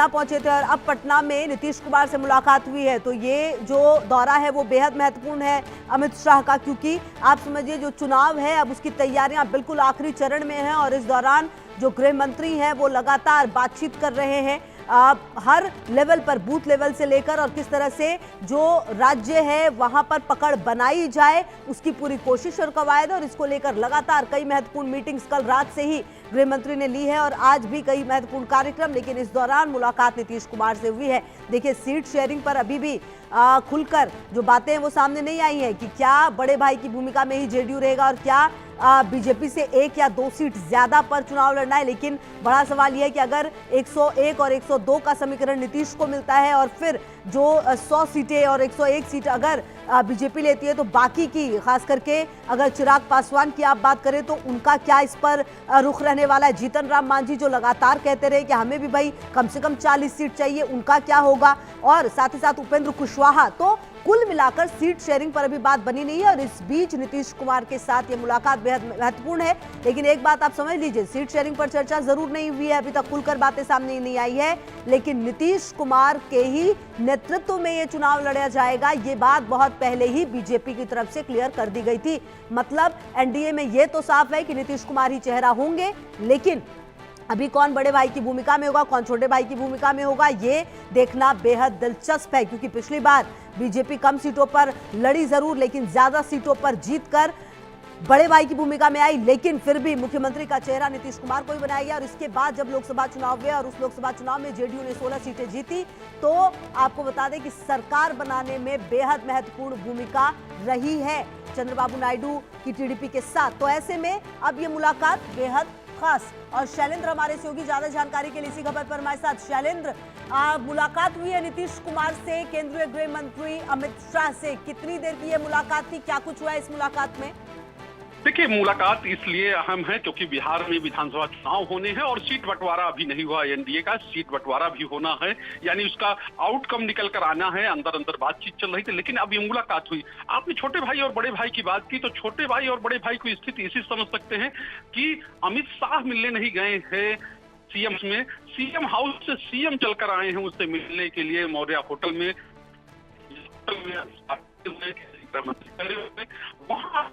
पटना पहुंचे थे और अब पटना में नीतीश कुमार से मुलाकात हुई है। तो ये जो दौरा है वो बेहद महत्वपूर्ण है अमित शाह का, क्योंकि आप समझिए जो चुनाव है अब उसकी तैयारियां बिल्कुल आखिरी चरण में हैं और इस दौरान जो गृह मंत्री हैं वो लगातार बातचीत कर रहे हैं हर लेवल पर, बूथ लेवल से लेकर, और किस तरह से जो राज्य है वहां पर पकड़ बनाई जाए उसकी पूरी कोशिश और कवायद, और इसको लेकर लगातार कई महत्वपूर्ण मीटिंग्स कल रात से ही गृह मंत्री ने ली है और आज भी कई महत्वपूर्ण कार्यक्रम। लेकिन इस दौरान मुलाकात नीतीश कुमार से हुई है। देखिए, सीट शेयरिंग पर अभी भी खुलकर जो बातें हैं वो सामने नहीं आई हैं कि क्या बड़े भाई की भूमिका में ही जेडीयू रहेगा और क्या बीजेपी से 1 या 2 सीट ज्यादा पर चुनाव लड़ना है। लेकिन बड़ा सवाल यह है कि अगर 101 और 102 का समीकरण नीतीश को मिलता है और फिर जो 100 सीटें और 101 सीट अगर बीजेपी लेती है तो बाकी की, खास करके अगर चिराग पासवान की आप बात करें तो उनका क्या इस पर रुख रहने वाला है। जीतन राम मांझी जो लगातार कहते रहे कि हमें भी भाई कम से कम 40 सीट चाहिए, उनका क्या होगा, और साथ ही साथ उपेंद्र कुशवाहा। तो कुल मिलाकर सीट शेयरिंग पर अभी बात बनी नहीं है और इस बीच नीतीश कुमार के साथ ये मुलाकात बेहद महत्वपूर्ण है। लेकिन एक बात आप समझ लीजिए, सीट शेयरिंग पर चर्चा जरूर नहीं हुई है, अभी तक खुलकर बातें सामने नहीं आई है, लेकिन नीतीश कुमार के ही नेतृत्व में ये चुनाव लड़ा जाएगा, ये बात बहुत पहले ही बीजेपी की तरफ से क्लियर कर दी गई थी। मतलब एनडीए में ये तो साफ है कि नीतीश कुमार ही चेहरा होंगे, लेकिन अभी कौन बड़े भाई की भूमिका में होगा, कौन छोटे भाई की भूमिका में होगा, ये देखना बेहद दिलचस्प है। क्योंकि पिछली बार बीजेपी कम सीटों पर लड़ी जरूर, लेकिन ज्यादा सीटों पर जीतकर बड़े भाई की भूमिका में आई, लेकिन फिर भी मुख्यमंत्री का चेहरा नीतीश कुमार को ही बनाया गया। और इसके बाद जब लोकसभा चुनाव हुए और उस लोकसभा चुनाव में जेडीयू ने 16 सीटें जीती, तो आपको बता दें कि सरकार बनाने में बेहद महत्वपूर्ण भूमिका रही है चंद्रबाबू नायडू की टीडीपी के साथ। तो ऐसे में अब ये मुलाकात बेहद खास। और शैलेंद्र हमारे सहयोगी ज्यादा जानकारी के लिए इसी खबर पर हमारे साथ। शैलेंद्र, मुलाकात हुई है नीतीश कुमार से केंद्रीय गृह मंत्री अमित शाह से, कितनी देर की ये मुलाकात थी, क्या कुछ हुआ है इस मुलाकात में? देखिए, मुलाकात इसलिए अहम है क्योंकि बिहार में विधानसभा चुनाव होने हैं और सीट बंटवारा अभी नहीं हुआ। एनडीए का सीट बंटवारा भी होना है, यानी उसका आउटकम निकल कर आना है। अंदर अंदर बातचीत चल रही थी, लेकिन अब ये मुलाकात हुई। आपने छोटे भाई और बड़े भाई की बात की, तो छोटे भाई और बड़े भाई की स्थिति इसी समझ सकते हैं कि अमित शाह मिलने नहीं गए हैं सीएम में, सीएम हाउस से सीएम चलकर आए हैं उससे मिलने के लिए मौर्या होटल में। वहां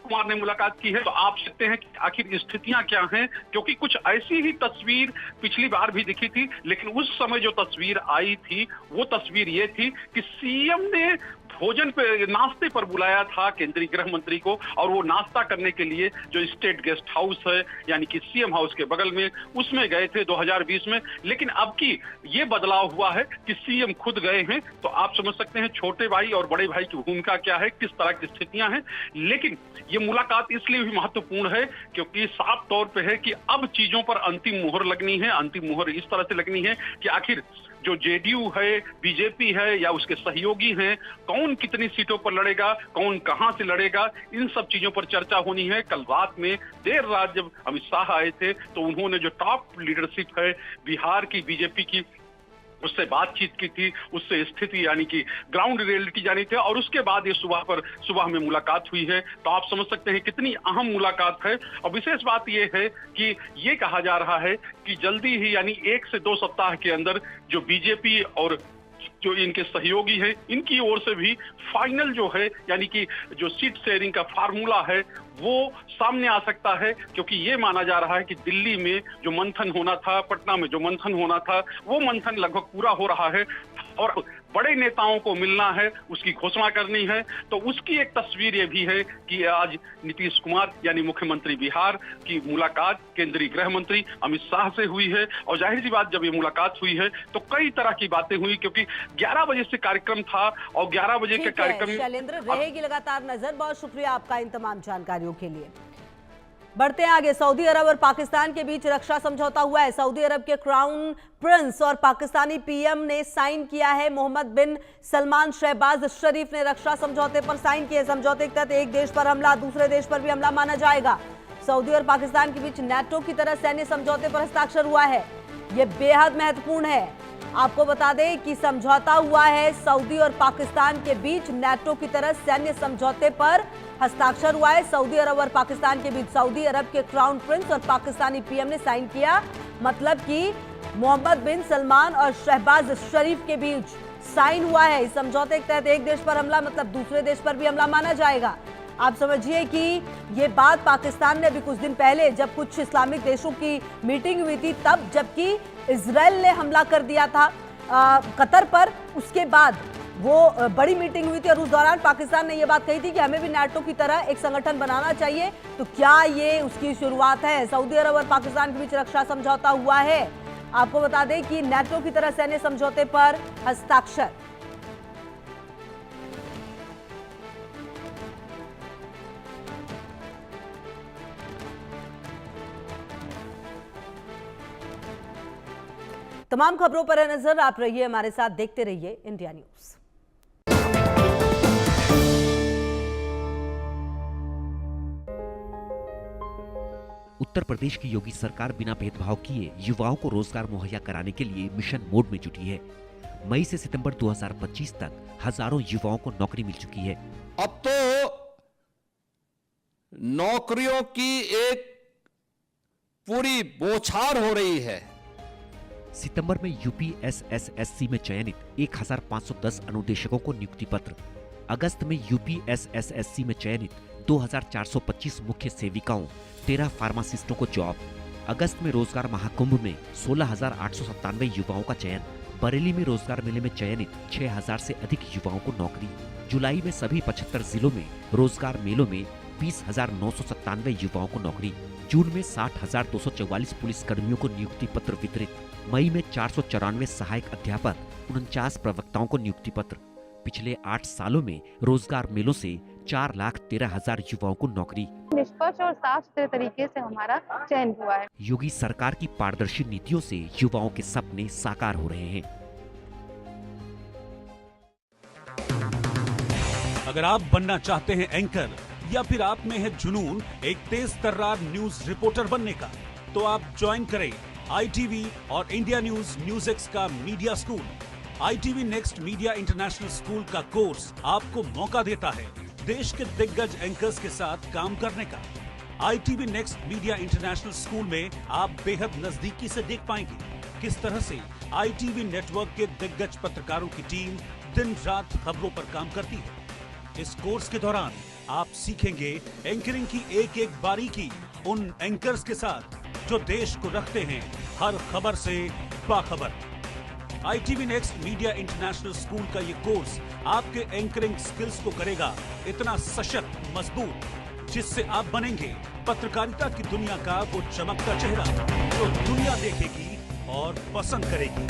कुमार ने मुलाकात की है। तो आप सकते हैं कि आखिर स्थितियां क्या हैं, क्योंकि कुछ ऐसी ही तस्वीर पिछली बार भी दिखी थी, लेकिन उस समय जो तस्वीर आई थी वो तस्वीर ये थी कि सीएम ने भोजन पे, नाश्ते पर बुलाया था केंद्रीय गृह मंत्री को, और वो नाश्ता करने के लिए जो स्टेट गेस्ट हाउस है यानी कि सीएम हाउस के बगल में, उसमें गए थे 2020 में। लेकिन अब की ये बदलाव हुआ है कि सीएम खुद गए हैं। तो आप समझ सकते हैं छोटे भाई और बड़े भाई की भूमिका क्या है, किस तरह की स्थितियां हैं। लेकिन ये मुलाकात इसलिए भी महत्वपूर्ण है क्योंकि साफ तौर पे है कि अब चीजों पर अंतिम मुहर लगनी है। अंतिम मुहर इस तरह से लगनी है कि आखिर जो जेडीयू है, बीजेपी है या उसके सहयोगी हैं, कौन कितनी सीटों पर लड़ेगा, कौन कहां से लड़ेगा, इन सब चीजों पर चर्चा होनी है। कल रात में देर रात जब अमित शाह आए थे तो उन्होंने जो टॉप लीडरशिप है बिहार की बीजेपी की, उससे बातचीत की थी, उससे स्थिति यानी कि ग्राउंड रियलिटी जानी थी, और उसके बाद ये सुबह में मुलाकात हुई है। तो आप समझ सकते हैं कितनी अहम मुलाकात है। और विशेष बात ये है कि ये कहा जा रहा है कि जल्दी ही यानी 1 से 2 सप्ताह के अंदर जो बीजेपी और जो इनके सहयोगी हैं इनकी ओर से भी फाइनल जो है यानी कि जो सीट शेयरिंग का फार्मूला है वो सामने आ सकता है। क्योंकि ये माना जा रहा है कि दिल्ली में जो मंथन होना था, पटना में जो मंथन होना था, वो मंथन लगभग पूरा हो रहा है और बड़े नेताओं को मिलना है, उसकी घोषणा करनी है। तो उसकी एक तस्वीर ये भी है कि आज नीतीश कुमार यानी मुख्यमंत्री बिहार की मुलाकात केंद्रीय गृह मंत्री अमित शाह से हुई है। और जाहिर सी बात, जब ये मुलाकात हुई है तो कई तरह की बातें हुई, क्योंकि 11 बजे से कार्यक्रम था और 11 बजे के कार्यक्रम। शैलेंद्र, रहेगी लगातार नजर। बहुत शुक्रिया आपका इन तमाम जानकारियों के लिए। बढ़ते हैं आगे। सऊदी अरब और पाकिस्तान के बीच रक्षा समझौता हुआ है। सऊदी अरब के क्राउन प्रिंस और पाकिस्तानी पीएम ने साइन किया है। मोहम्मद बिन सलमान शहबाज शरीफ ने रक्षा समझौते पर साइन किए। समझौते के तहत एक देश पर हमला दूसरे देश पर भी हमला माना जाएगा। सऊदी और पाकिस्तान के बीच नेटो की तरह सैन्य समझौते पर हस्ताक्षर हुआ है। यह बेहद महत्वपूर्ण है। आपको बता दें कि समझौता हुआ है सऊदी और पाकिस्तान के बीच, नेटो की तरह सैन्य समझौते पर हस्ताक्षर हुआ है सऊदी अरब और पाकिस्तान के बीच। सऊदी अरब के क्राउन प्रिंस और पाकिस्तानी पीएम ने साइन किया। मतलब कि मोहम्मद बिन सलमान और शहबाज शरीफ के बीच साइन हुआ है। इस समझौते के तहत एक देश पर हमला मतलब दूसरे देश पर भी हमला माना जाएगा। आप समझिए कि ये बात पाकिस्तान ने अभी कुछ दिन पहले जब कुछ इस्लामिक देशों की मीटिंग हुई थी तब, जबकि इजराइल ने हमला कर दिया था कतर पर, उसके बाद वो बड़ी मीटिंग हुई थी और उस दौरान पाकिस्तान ने ये बात कही थी कि हमें भी नाटो की तरह एक संगठन बनाना चाहिए। तो क्या ये उसकी शुरुआत है? सऊदी अरब और पाकिस्तान के बीच रक्षा समझौता हुआ है। आपको बता दें कि नाटो की तरह सैन्य समझौते पर हस्ताक्षर। तमाम खबरों पर नजर आप रहिए हमारे साथ, देखते रहिए इंडिया न्यूज। उत्तर प्रदेश की योगी सरकार बिना भेदभाव किए युवाओं को रोजगार मुहैया कराने के लिए मिशन मोड में जुटी है। मई से सितंबर 2025 तक हजारों युवाओं को नौकरी मिल चुकी है। अब तो नौकरियों की एक पूरी बौछार हो रही है। सितंबर में यूपी एसएसएससी में चयनित 1510 अनुदेशकों को नियुक्ति पत्र। अगस्त में यूपी एसएसएससी में चयनित 2425 मुख्य सेविकाओं, 13 फार्मासिस्टों को जॉब। अगस्त में रोजगार महाकुंभ में 16,897 युवाओं का चयन। बरेली में रोजगार मेले में चयनित 6000 से अधिक युवाओं को नौकरी। जुलाई में सभी 75 जिलों में रोजगार मेलों में 20,997 युवाओं को नौकरी। जून में 60,244 पुलिस कर्मियों को नियुक्ति पत्र वितरित। मई में 494 सहायक अध्यापक, 49 प्रवक्ताओं को नियुक्ति पत्र। पिछले 8 सालों में रोजगार मेलों से 4,13,000 युवाओं को नौकरी। निष्पक्ष और साफ सुथरे तरीके से हमारा चयन हुआ है। योगी सरकार की पारदर्शी नीतियों से युवाओं के सपने साकार हो रहे हैं। अगर आप बनना चाहते हैं एंकर या फिर आप में है जुनून एक तेज तर्रार न्यूज रिपोर्टर बनने का, तो आप ज्वाइन करें ITV और इंडिया न्यूज एक्स का media school. ITV next media international school का कोर्स आपको मौका देता है देश के दिग्गज एंकर्स के साथ काम करने का। ITV next media international school में आप बेहद नजदीकी से देख पाएंगे किस तरह से ITV नेटवर्क के दिग्गज पत्रकारों की टीम दिन रात खबरों पर काम करती है। इस कोर्स के दौरान आप सीखेंगे एंकरिंग की एक एक बारीकी उन एंकर्स के साथ जो देश को रखते हैं हर खबर से बाखबर। ITV next media international school का ये कोर्स आपके एंकरिंग स्किल्स को करेगा इतना सशक्त, मजबूत, जिससे आप बनेंगे पत्रकारिता की दुनिया का वो चमकता चेहरा जो दुनिया देखेगी और पसंद करेगी।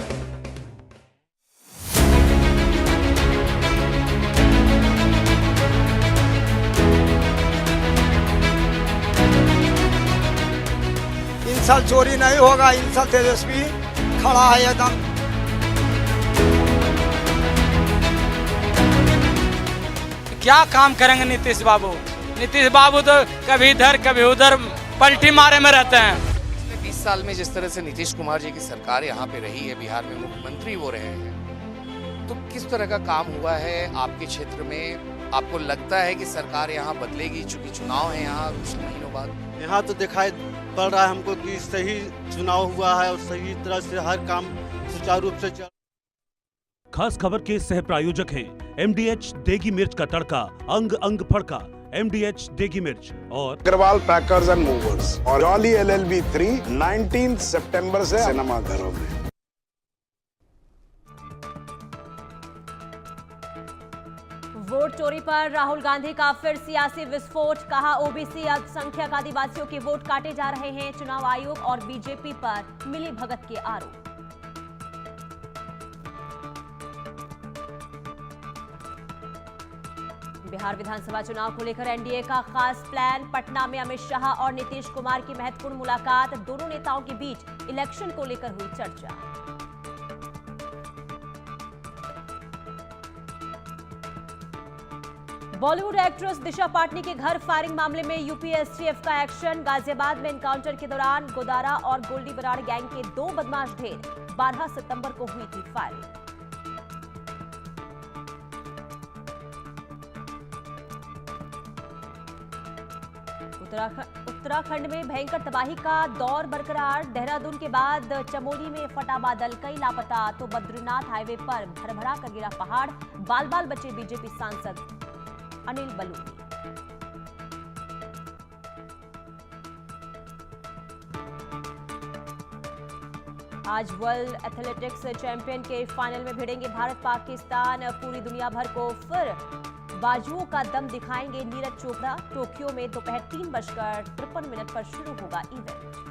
इन साल चोरी नहीं होगा, इन साल तेजस्वी खड़ा है एकदम। क्या काम करेंगे नीतीश बाबू? नीतीश बाबू तो कभी इधर कभी उधर पलटी मारे में रहते हैं। पिछले 20 साल में जिस तरह से नीतीश कुमार जी की सरकार यहाँ पे रही है, बिहार में मुख्यमंत्री वो रहे हैं, तो किस तरह का काम हुआ है आपके क्षेत्र में? आपको लगता है कि सरकार यहाँ बदलेगी? चूंकि चुनाव है यहाँ कुछ महीनों बाद। यहाँ तो दिखाई पड़ रहा है हमको कि सही चुनाव हुआ है और सही तरह से हर काम सुचारू रूप से चल। खास खबर के सह प्रायोजक हैं MDH देगी मिर्च का तड़का, अंग अंग फड़का। MDH देगी मिर्च और अग्रवाल पैकर्स एंड मूवर्स और जॉली LLB 3 19 सितंबर से सिनेमाघरों में। वोट चोरी पर राहुल गांधी का फिर सियासी विस्फोट। कहा ओबीसी अल्पसंख्यक आदिवासियों के वोट काटे जा रहे हैं। चुनाव आयोग और बीजेपी पर मिली भगत के आरोप। बिहार विधानसभा चुनाव को लेकर एनडीए का खास प्लान। पटना में अमित शाह और नीतीश कुमार की महत्वपूर्ण मुलाकात। दोनों नेताओं के बीच इलेक्शन को लेकर हुई चर्चा। बॉलीवुड एक्ट्रेस दिशा पाटनी के घर फायरिंग मामले में यूपी एसटीएफ का एक्शन। गाजियाबाद में एनकाउंटर के दौरान गोदारा और गोल्डी बराड़ गैंग के 2 बदमाश ढेर। 12 सितंबर को हुई थी फायरिंग। उत्तराखंड में भयंकर तबाही का दौर बरकरार। देहरादून के बाद चमोली में फटा बादल, कई लापता। तो बद्रीनाथ हाईवे पर भरभरा कर गिरा पहाड़, बाल बाल बचे बीजेपी सांसद अनिल बलूनी। आज वर्ल्ड एथलेटिक्स चैंपियन के फाइनल में भिड़ेंगे भारत पाकिस्तान। पूरी दुनिया भर को फिर बाजुओं का दम दिखाएंगे नीरज चोपड़ा। टोक्यो में दोपहर 3:53 पर शुरू होगा इवेंट।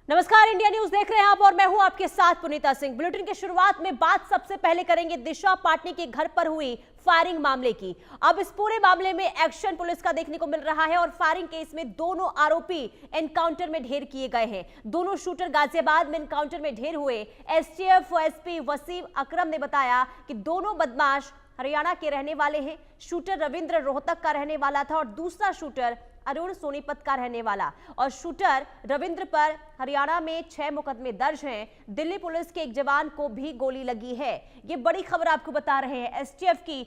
नमस्कार, इंडिया न्यूज देख रहे हैं आप और मैं हूं आपके साथ पुनीता सिंह। बुलेटिन की शुरुआत में बात सबसे पहले करेंगे दिशा पाटनी के घर पर हुई फायरिंग मामले की। अब इस पूरे मामले में एक्शन पुलिस का देखने को मिल रहा है और फायरिंग केस में दोनों आरोपी एनकाउंटर में ढेर किए गए हैं। दोनों शूटर गाजियाबाद में एनकाउंटर में ढेर हुए। एसटीएफ एसपी वसीम अकरम ने बताया कि दोनों बदमाश हरियाणा के रहने वाले हैं। शूटर रविंद्र रोहतक का रहने वाला था और दूसरा शूटर अरुण सोनीपत का रहने वाला। और शूटर रविंद्र पर हरियाणा में 6 मुकदमे दर्ज हैं। दिल्ली पुलिस के एक जवान को भी गोली लगी है। ये बड़ी खबर आपको बता रहे हैं। एसटीएफ की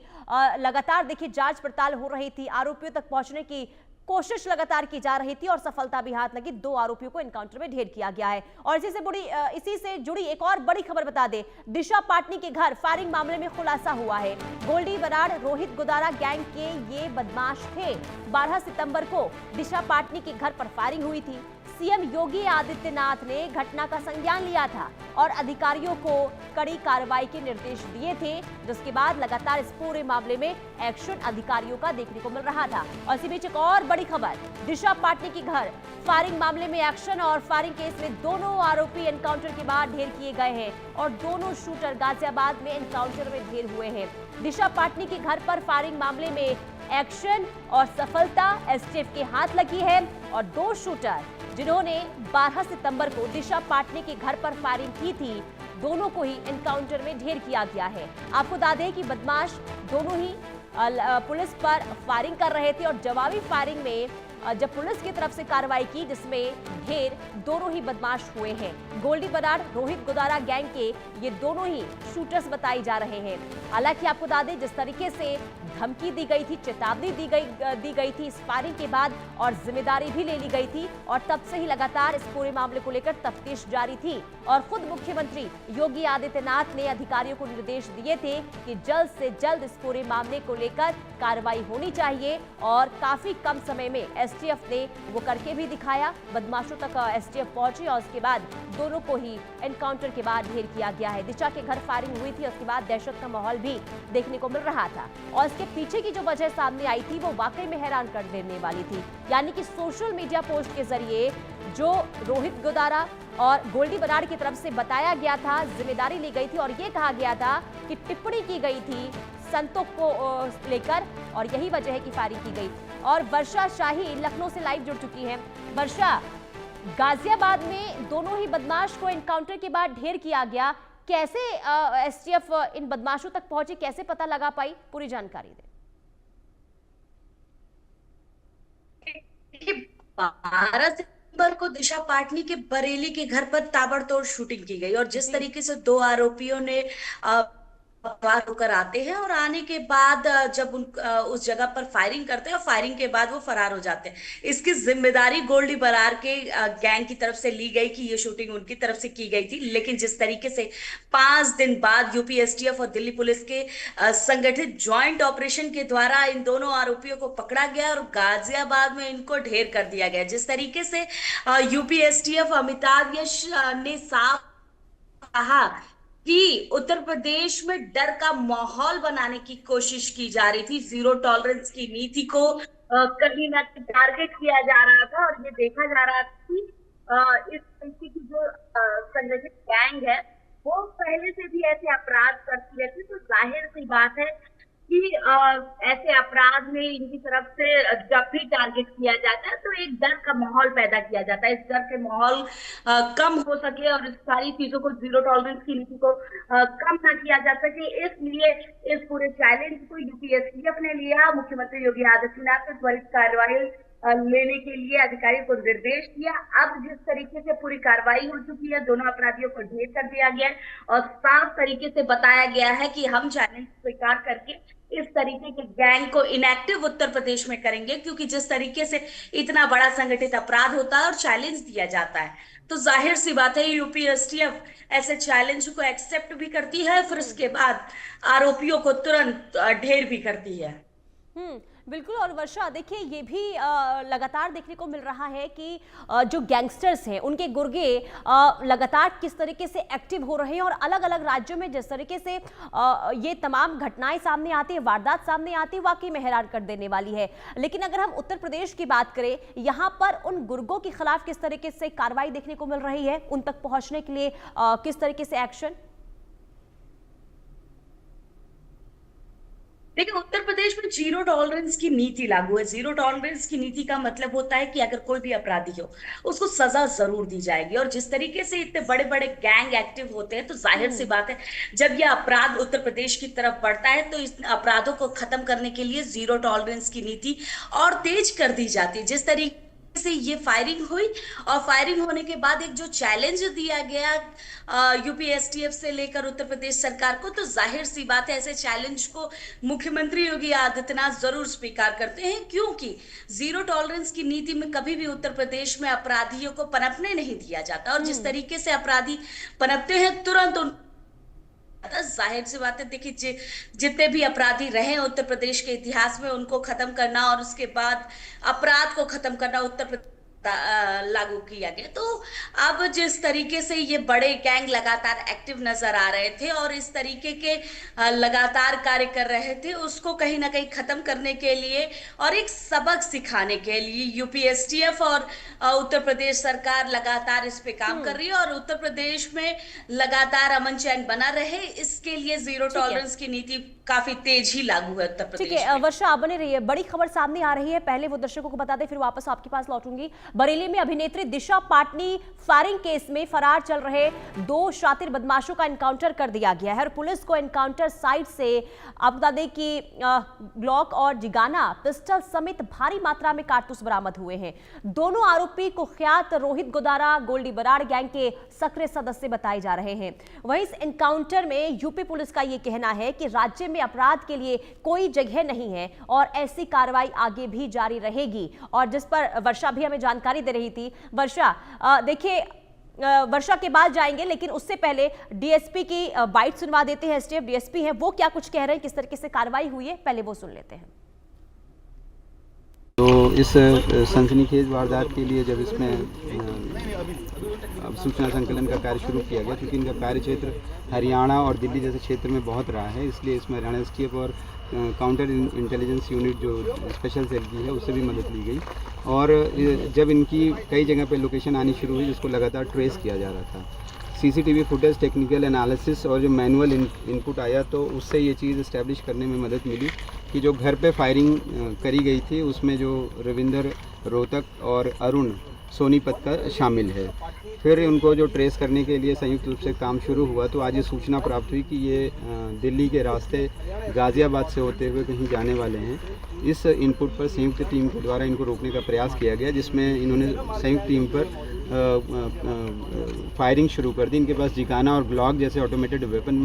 लगातार देखिए जांच पड़ताल हो रही थी। आरोपियों तक पहुंचने की कोशिश लगातार की जा रही थी और सफलता भी हाथ लगी। 2 आरोपियों को एनकाउंटर में ढेर किया गया है। और इसी से जुड़ी एक और बड़ी खबर बता दे, दिशा पाटनी के घर फायरिंग मामले में खुलासा हुआ है। गोल्डी बराड़ रोहित गोदारा गैंग के ये बदमाश थे। 12 सितंबर को दिशा पाटनी के घर पर फायरिंग हुई थी। सीएम योगी आदित्यनाथ ने घटना का संज्ञान लिया था और अधिकारियों को कड़ी कार्रवाई के निर्देश दिए थे, जिसके बाद लगातार इस पूरे मामले में एक्शन अधिकारियों का देखने को मिल रहा था। और इसी बीच एक और बड़ी खबर, दिशा पाटनी के घर फायरिंग मामले में एक्शन और फायरिंग केस में दोनों आरोपी एनकाउंटर के बाद ढेर किए गए हैं और दोनों शूटर गाजियाबाद में एनकाउंटर में ढेर हुए हैं। दिशा पाटनी के घर पर फायरिंग मामले में एक्शन और सफलता एसटीएफ के हाथ लगी है और 2 शूटर जिन्होंने 12 सितंबर को दिशा पाटनी के घर पर फायरिंग की थी, दोनों को ही एनकाउंटर में ढेर किया गया है। आपको बता दें कि बदमाश दोनों ही पुलिस पर फायरिंग कर रहे थे और जवाबी फायरिंग में जब पुलिस की तरफ से कार्रवाई की, जिसमें ढेर दोनों ही बदमाश हुए हैं। गोल्डी बराड़ रोहित गोदारा गैंग के ये दोनों ही शूटर्स बताए जा रहे हैं। हालांकि आपको बता दें, जिस तरीके से धमकी दी गई थी, चेतावनी दी गई थी इस फायरिंग के बाद और जिम्मेदारी भी ले ली गई थी और तब से ही लगातार इस पूरे मामले को लेकर तफ्तीश जारी थी। और खुद मुख्यमंत्री योगी आदित्यनाथ ने अधिकारियों को निर्देश दिए थे कि जल्द से जल्द इस पूरे मामले को लेकर कार्रवाई होनी चाहिए और काफी कम समय में एसटीएफ ने वो करके भी दिखाया। बदमाशों तक एसटीएफ पहुंची और उसके बाद दोनों को ही एनकाउंटर के बाद ढेर किया गया है। दिशा के घर फायरिंग हुई थी, उसके बाद दहशत का माहौल भी देखने को मिल रहा था और इसके पीछे की जो वजह सामने आई थी वो वाकई में हैरान कर देने वाली थी। यानी कि सोशल मीडिया पोस्ट के जरिए जो रोहित गोदारा और गोल्डी बराड़ की तरफ से बताया गया था, जिम्मेदारी ली गई थी और ये कहा गया था कि टिप्पणी की गई थी संतों को लेकर और यही वजह है कि फायरिंग की गई। और वर्षा शाही लखनऊ से लाइव जुड़ चुकी है। वर्षा, गाजियाबाद में दोनों ही बदमाश को एनकाउंटर के बाद ढेर किया गया, कैसे एसटीएफ इन बदमाशों तक पहुंची, कैसे पता लगा पाई, पूरी जानकारी दें। 12 सितंबर को दिशा पाटनी के बरेली के घर पर ताबड़तोड़ शूटिंग की गई और जिस तरीके से 2 आरोपियों ने बाहर होकर आते हैं और आने के बाद जब उस जगह पर फायरिंग करते हैं और फायरिंग के बाद वो फरार हो जाते हैं, इसकी जिम्मेदारी गोल्डी बराड़ के गैंग की तरफ से ली गई कि ये शूटिंग उनकी तरफ से की गई थी। लेकिन जिस तरीके से 5 दिन बाद यूपी एसटीएफ और दिल्ली पुलिस के संगठित ज्वाइंट ऑपरेशन के द्वारा इन दोनों आरोपियों को पकड़ा गया और गाजियाबाद में इनको ढेर कर दिया गया। जिस तरीके से यूपी एसटीएफ अमिताभ यश ने साफ कहा कि उत्तर प्रदेश में डर का माहौल बनाने की कोशिश की जा रही थी, जीरो टॉलरेंस की नीति को कहीं ना कहीं टारगेट किया जा रहा था और ये देखा जा रहा था कि इस तरीके की जो संगठित गैंग है वो पहले से भी ऐसे अपराध करती रहती, तो जाहिर सी बात है कि ऐसे अपराध में इनकी तरफ से जब भी टारगेट किया जाता है तो एक डर का माहौल पैदा किया जाता है। इस डर के माहौल कम हो सके और इस सारी चीजों को, जीरो टॉलरेंस की नीति को कम न किया जा सके, इसलिए इस पूरे चैलेंज को यूपीएसटीएफ ने लिया। मुख्यमंत्री योगी आदित्यनाथ ने त्वरित कार्रवाई लेने के लिए अधिकारियों को निर्देश दिया। अब जिस तरीके से पूरी कार्रवाई हो चुकी है, दोनों अपराधियों को ढेर कर दिया गया है और साफ तरीके से बताया गया है कि हम चैलेंज स्वीकार करके इस तरीके के गैंग को इनएक्टिव उत्तर प्रदेश में करेंगे, क्योंकि जिस तरीके से इतना बड़ा संगठित अपराध होता है और चैलेंज दिया जाता है तो जाहिर सी बात है यूपीएसटीएफ ऐसे चैलेंज को एक्सेप्ट भी करती है, फिर उसके बाद आरोपियों को तुरंत ढेर भी करती है। बिल्कुल। और वर्षा, देखिए ये भी लगातार देखने को मिल रहा है कि जो गैंगस्टर्स हैं उनके गुर्गे लगातार किस तरीके से एक्टिव हो रहे हैं और अलग अलग राज्यों में जिस तरीके से ये तमाम घटनाएं सामने आती है, वारदात सामने आती है, वाकई में हैरान कर देने वाली है। लेकिन अगर हम उत्तर प्रदेश की बात करें, यहाँ पर उन गुर्गों के खिलाफ किस तरीके से कार्रवाई देखने को मिल रही है, उन तक पहुंचने के लिए किस तरीके से एक्शन? देखिए, उत्तर प्रदेश में जीरो टॉलरेंस की नीति लागू है। जीरो टॉलरेंस की नीति का मतलब होता है कि अगर कोई भी अपराधी हो उसको सजा जरूर दी जाएगी। और जिस तरीके से इतने बड़े बड़े गैंग एक्टिव होते हैं तो जाहिर सी बात है जब यह अपराध उत्तर प्रदेश की तरफ बढ़ता है तो इस अपराधों को खत्म करने के लिए जीरो टॉलरेंस की नीति और तेज कर दी जाती है। जिस तरीके से ये फायरिंग हुई और फायरिंग होने के बाद एक जो चैलेंज दिया गया यूपीएसटीएफ से लेकर उत्तर प्रदेश सरकार को, तो जाहिर सी बात है ऐसे चैलेंज को मुख्यमंत्री योगी आदित्यनाथ जरूर स्वीकार करते हैं, क्योंकि जीरो टॉलरेंस की नीति में कभी भी उत्तर प्रदेश में अपराधियों को पनपने नहीं दिया जाता। और जिस तरीके से अपराधी पनपते हैं तुरंत जाहिर सी बात है, देखिए जितने भी अपराधी रहे उत्तर प्रदेश के इतिहास में उनको खत्म करना और उसके बाद अपराध को खत्म करना उत्तर प्रदेश लागू किया गया। तो अब जिस तरीके से ये बड़े गैंग लगातार एक्टिव नजर आ रहे थे और इस तरीके के लगातार कार्य कर रहे थे, उसको कहीं ना कहीं खत्म करने के लिए और एक सबक सिखाने के लिए यूपीएसटीएफ और उत्तर प्रदेश सरकार लगातार इस पे काम कर रही है और उत्तर प्रदेश में लगातार अमन चैन बना रहे, इसके लिए जीरो टॉलरेंस की नीति काफी तेज ही लागू है उत्तर प्रदेश। ठीक है वर्षा, आप बने रही है, बड़ी खबर सामने आ रही है, पहले वो दर्शकों को बता दें फिर वापस आपके पास लौटूंगी। बरेली में अभिनेत्री दिशा पाटनी फायरिंग केस में फरार चल रहे 2 शातिर बदमाशों का एनकाउंटर कर दिया गया है और पुलिस को एनकाउंटर साइट से आप बता दें कि ग्लॉक और जिगाना पिस्टल समेत भारी मात्रा में कारतूस बरामद हुए हैं। दोनों आरोपी कुख्यात रोहित गोदारा गोल्डी बराड़ गैंग के सक्रिय सदस्य बताए जा रहे हैं। वहीं इस एनकाउंटर में यूपी पुलिस का यह कहना है कि राज्य में अपराध के लिए कोई जगह नहीं है और ऐसी कार्रवाई आगे भी जारी रहेगी। और जिस पर वर्षा भी हमें जानकारी दे रही थी। वर्षा, देखिए वर्षा के बाद जाएंगे, लेकिन उससे पहले डीएसपी की बाइट सुनवा देते हैं। एसटीएफ डीएसपी हैं, वो क्या कुछ कह रहे हैं, किस तरीके से कार्रवाई हुई है, पहले वो सुन लेते हैं। तो इस सनसनीखेज वारदात के लिए जब इसमें अब सूचना संकलन का कार्य शुरू किया गया, क्योंकि इनका कार्य क्षेत्र हरियाणा और दिल्ली जैसे क्षेत्र में बहुत रहा है, इसलिए इसमें हरियाणा एसटीएफ और काउंटर इंटेलिजेंस यूनिट जो स्पेशल सेल की है उससे भी मदद ली गई। और जब इनकी कई जगह पे लोकेशन आनी शुरू हुई जिसको लगातार ट्रेस किया जा रहा था, सीसीटीवी फुटेज, टेक्निकल एनालिसिस और जो मैनुअल इनपुट आया, तो उससे ये चीज़ इस्टेब्लिश करने में मदद मिली कि जो घर पे फायरिंग करी गई थी उसमें जो रविंदर रोहतक और अरुण सोनीपत का शामिल है। फिर उनको जो ट्रेस करने के लिए संयुक्त रूप से काम शुरू हुआ, तो आज ये सूचना प्राप्त हुई कि ये दिल्ली के रास्ते गाज़ियाबाद से होते हुए कहीं जाने वाले हैं। इस इनपुट पर संयुक्त टीम के द्वारा इनको रोकने का प्रयास किया गया, जिसमें इन्होंने संयुक्त टीम पर फायरिंग शुरू कर दी। इनके पास जिगाना और ग्लॉक जैसे ऑटोमेटेड वेपन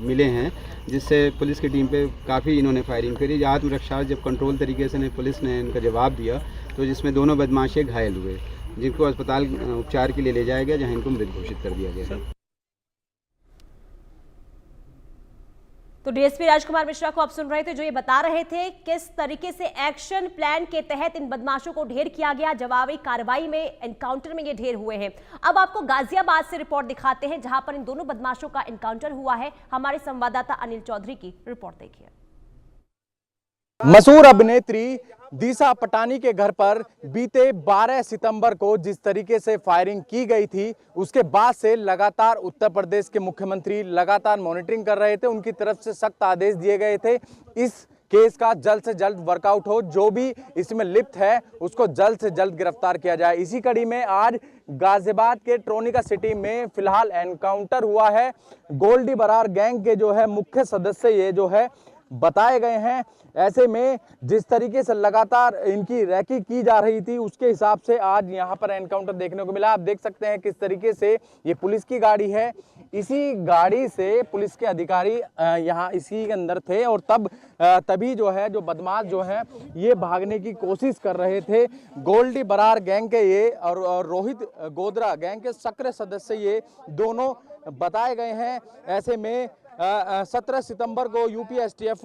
मिले हैं, जिससे पुलिस की टीम पे काफ़ी इन्होंने फायरिंग करी। आत्मरक्षा जब कंट्रोल तरीके से पुलिस ने इनका जवाब दिया, तो जिसमें दोनों बदमाशे घायल हुए, जिनको अस्पताल उपचार के लिए ले जाया गया, जहां इनको मृत घोषित कर दिया गया। तो डीएसपी राजकुमार मिश्रा को आप सुन रहे थे, जो ये बता रहे थे किस तरीके से एक्शन प्लान के तहत इन बदमाशों को ढेर किया गया। जवाबी कार्रवाई में, एनकाउंटर में ये ढेर हुए हैं। अब आपको गाजियाबाद से रिपोर्ट दिखाते हैं, जहां पर इन दोनों बदमाशों का एनकाउंटर हुआ है। हमारे संवाददाता अनिल चौधरी की रिपोर्ट देखिए। मशहूर अभिनेत्री दिशा पटानी के घर पर बीते 12 सितंबर को जिस तरीके से फायरिंग की गई थी, उसके बाद से लगातार उत्तर प्रदेश के मुख्यमंत्री लगातार मॉनिटरिंग कर रहे थे। उनकी तरफ से सख्त आदेश दिए गए थे इस केस का जल्द से जल्द वर्कआउट हो, जो भी इसमें लिप्त है उसको जल्द से जल्द गिरफ्तार किया जाए। इसी कड़ी में आज गाजियाबाद के ट्रोनिका सिटी में फिलहाल एनकाउंटर हुआ है। गोल्डी बरार गैंग के जो है मुख्य सदस्य ये जो है बताए गए हैं। ऐसे में जिस तरीके से लगातार इनकी रैकी की जा रही थी, उसके हिसाब से आज यहाँ पर एनकाउंटर देखने को मिला। आप देख सकते हैं किस तरीके से ये पुलिस की गाड़ी है, इसी गाड़ी से पुलिस के अधिकारी यहाँ इसी के अंदर थे और तभी जो है जो बदमाश जो है ये भागने की कोशिश कर रहे थे। गोल्डी बरार गैंग के ये और रोहित गोदरा गैंग के सक्रिय सदस्य ये दोनों बताए गए हैं। ऐसे में 17 सितंबर को यूपी एसटीएफ